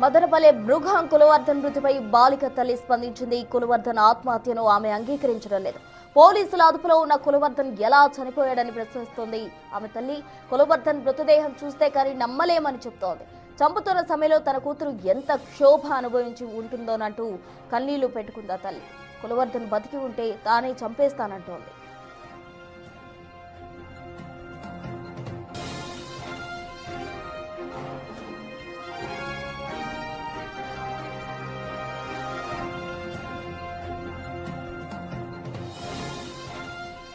మదనపల్లె మృగం కులవర్ధన్ మృతిపై బాలిక తల్లి స్పందించింది. కులవర్ధన్ ఆత్మహత్యను ఆమె అంగీకరించడం లేదు. పోలీసుల అదుపులో ఉన్న కులవర్ధన్ ఎలా చనిపోయాడని ప్రశ్నిస్తోంది. ఆమె తల్లి కులవర్ధన్ మృతదేహం చూస్తే కానీ నమ్మలేమని చెప్తోంది. చంపుతున్న సమయంలో తన కూతురు ఎంత క్షోభ అనుభవించి ఉంటుందోనంటూ కన్నీళ్లు పెట్టుకుందా తల్లి. కులవర్ధన్ బతికి ఉంటే తానే చంపేస్తానంటోంది.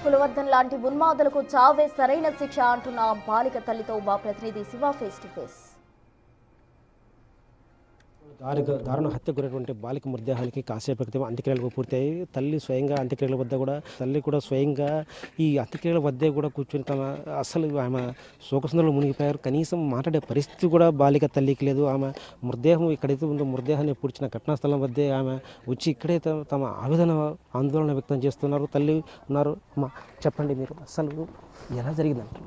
కులవర్ధన్ లాంటి ఉన్మాదులకు చావే సరైన శిక్ష అంటున్న బాలిక తల్లితో మా ప్రతినిధి శివ ఫేస్ టు ఫేస్. దారుణ హత్య గురైనటువంటి బాలిక మృతదేహానికి కాసేపు క్రితం అంత్యక్రియలు పూర్తయి తల్లి స్వయంగా అంత్యక్రియల వద్ద కూడా స్వయంగా ఈ అంత్యక్రియల వద్దే కూడా కూర్చొని తమ అసలు ఆమె శోకసుందరలు మునిగిపోయారు. కనీసం మాట్లాడే పరిస్థితి కూడా బాలిక తల్లికి లేదు. ఆమె మృతదేహం ఎక్కడైతే ఉందో మృతదేహాన్ని పూడ్చిన ఘటనా స్థలం వద్దే ఆమె వచ్చి ఇక్కడే తమ ఆందోళన వ్యక్తం చేస్తున్నారు. తల్లి ఉన్నారు. అమ్మ చెప్పండి, మీరు అసలు ఎలా జరిగిందంట?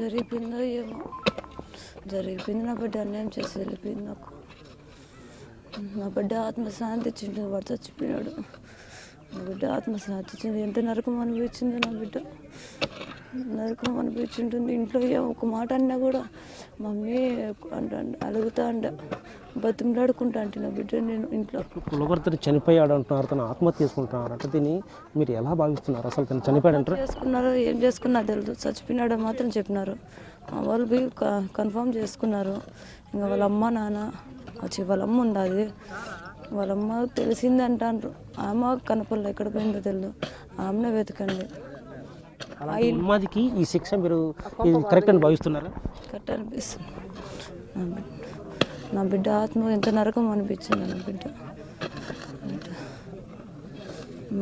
జరిగిపోయిందో ఏమో జరిగిపోయింది. నా బిడ్డ అన్యాయం చేసి వెళ్ళిపోయింది. నా బిడ్డ ఆత్మశాంతి ఇచ్చిండు. వాడు చచ్చిపోయినాడు. నా బిడ్డ ఆత్మశాంతి ఇచ్చింది. ఎంత నరకం అనిపించింది. నా బిడ్డ నరకం అనిపించింటుంది. ఇంట్లో ఒక మాట అన్నా కూడా మమ్మీ అలుగుతా అండ బతిమలాడుకుంటా అంటే నా బిడ్డ నేను ఇంట్లో. కులవర్ధన్ చనిపోయాడు అంటున్నారు, తను ఆత్మహత్య చేసుకుంటున్నారు అంటే దీన్ని మీరు ఎలా భావిస్తున్నారు? అసలు తను చనిపోయాడు అంటారు? చేసుకున్నారో ఏం చేసుకున్నా తెలియదు. చచ్చిపోయినాడో మాత్రం చెప్పినారు. వాళ్ళు పోయి కన్ఫర్మ్ చేసుకున్నారు. ఇంకా వాళ్ళ అమ్మ నాన్న వాళ్ళ అమ్మ ఉంది. వాళ్ళ అమ్మ తెలిసింది అంటారు. ఆమె కనపడలే, ఎక్కడ పోయిందో తెలియదు. ఆమెనే వెతకండి. ఉన్మాదికి ఈ శిక్ష మీరు కరెక్ట్ అని భావిస్తున్నారా? కరెక్ట్ అనిపిస్తుంది. నా బిడ్డ ఆత్మ ఎంత నరకం అనిపించింది. నా బిడ్డ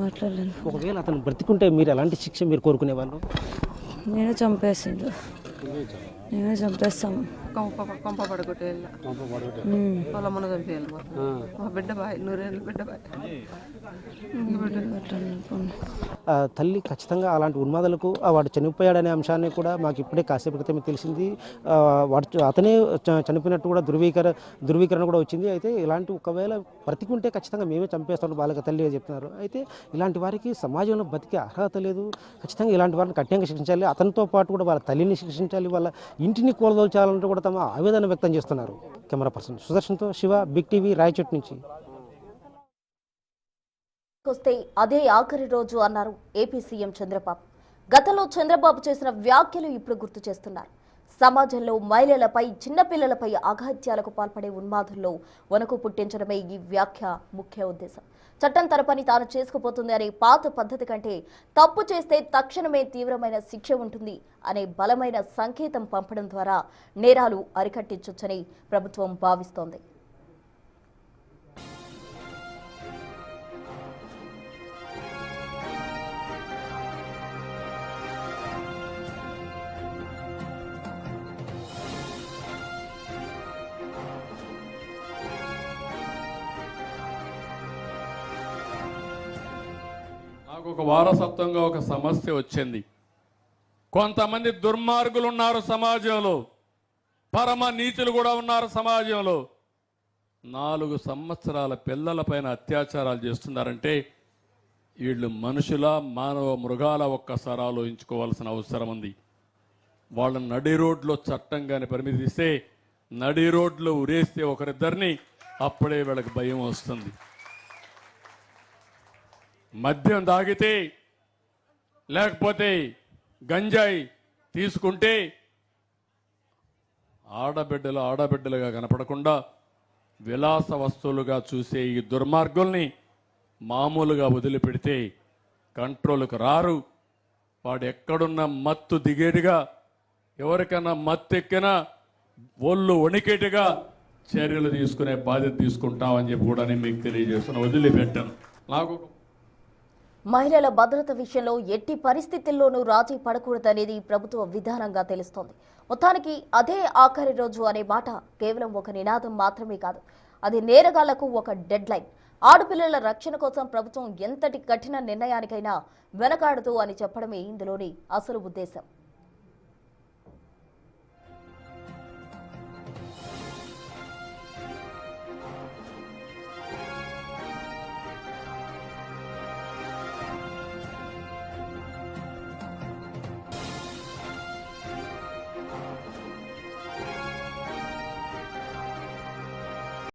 మాట్లాడలేను. ఒకవేళ అతను బ్రతికుంటే మీరు ఎలాంటి శిక్ష మీరు కోరుకునే వాళ్ళు? నేనే చంపేసిండు. నేనే చంపేస్తాము. కొంప పడగొట్టి పొలమును చంపేయాలి. మా బిడ్డ బాయ్, నూరేళ్ళ బిడ్డ బాయ్. తల్లి ఖచ్చితంగా అలాంటి ఉన్మాదులకు వాడు చనిపోయాడనే అంశాన్ని కూడా మాకు ఇప్పుడే కాసేపు క్రితమే తెలిసింది. అతనే చనిపోయినట్టు కూడా ధృవీకరణ కూడా వచ్చింది. అయితే ఇలాంటి ఒకవేళ బ్రతికుంటే ఖచ్చితంగా మేమే చంపేస్తాం బాలిక తల్లి చెప్తున్నారు. అయితే ఇలాంటి వారికి సమాజంలో బతికే అర్హత లేదు. ఖచ్చితంగా ఇలాంటి వారిని కఠినంగా శిక్షించాలి. అతనితో పాటు కూడా వాళ్ళ తల్లిని శిక్షించాలి. వాళ్ళ ఇంటిని కూలదోల్చాలంటూ కూడా తమ ఆవేదన వ్యక్తం చేస్తున్నారు. కెమెరా పర్సన్ సుదర్శన్తో శివ, బిగ్ టీవీ, రాయచోటి నుంచి. వస్తే అదే ఆఖరి రోజు అన్నారు ఏపీ సీఎం చంద్రబాబు. గతంలో చంద్రబాబు చేసిన వ్యాఖ్యలు ఇప్పుడు గుర్తు చేస్తున్నారు. సమాజంలో మహిళలపై, చిన్నపిల్లలపై అఘాత్యాలకు పాల్పడే ఉన్మాదుల్లో వణుకు పుట్టించడమే ఈ వ్యాఖ్య ముఖ్య ఉద్దేశం. చట్టం తన పని తాను చేసుకుపోతుంది అనే పాత పద్ధతి కంటే తప్పు చేస్తే తక్షణమే తీవ్రమైన శిక్ష ఉంటుంది అనే బలమైన సంకేతం పంపడం ద్వారా నేరాలు అరికట్టించొచ్చని ప్రభుత్వం భావిస్తోంది. నాకు ఒక వారసత్వంగా ఒక సమస్య వచ్చింది. కొంతమంది దుర్మార్గులు ఉన్నారు సమాజంలో, పరమ నీచులు కూడా ఉన్నారు సమాజంలో. 4 సంవత్సరాల పిల్లలపైన అత్యాచారాలు చేస్తున్నారంటే వీళ్ళు మనుషుల, మానవ, మృగాల ఒక్కసారి ఆలోచించుకోవాల్సిన అవసరం ఉంది. వాళ్ళ నడి రోడ్లో చట్టంగానే పరిమితిస్తే, నడి రోడ్లో ఉరేస్తే ఒకరిద్దరిని, అప్పుడే వీళ్ళకి భయం వస్తుంది. మద్యం తాగితే లేకపోతే గంజాయి తీసుకుంటే ఆడబిడ్డలుగా కనపడకుండా విలాస వస్తువులుగా చూసే ఈ దుర్మార్గుల్ని మామూలుగా వదిలిపెడితే కంట్రోల్కి రారు. వాడు ఎక్కడున్న మత్తు దిగేటిగా, ఎవరికైనా మత్తు ఎక్కినా ఒళ్ళు వణికేటిగా చర్యలు తీసుకునే బాధ్యత తీసుకుంటామని చెప్పి కూడా నేను మీకు తెలియజేస్తున్నా. వదిలిపెట్టాను. నాకు మహిళల భద్రత విషయంలో ఎట్టి పరిస్థితుల్లోనూ రాజీ పడకూడదనేది ప్రభుత్వ విధానంగా తెలుస్తోంది. మొత్తానికి అదే ఆఖరి రోజు అనే మాట కేవలం ఒక నినాదం మాత్రమే కాదు, అది నేరగాళ్లకు ఒక డెడ్ లైన్. ఆడపిల్లల రక్షణ కోసం ప్రభుత్వం ఎంతటి కఠిన నిర్ణయానికైనా వెనకాడదు అని చెప్పడమే ఇందులోని అసలు ఉద్దేశం.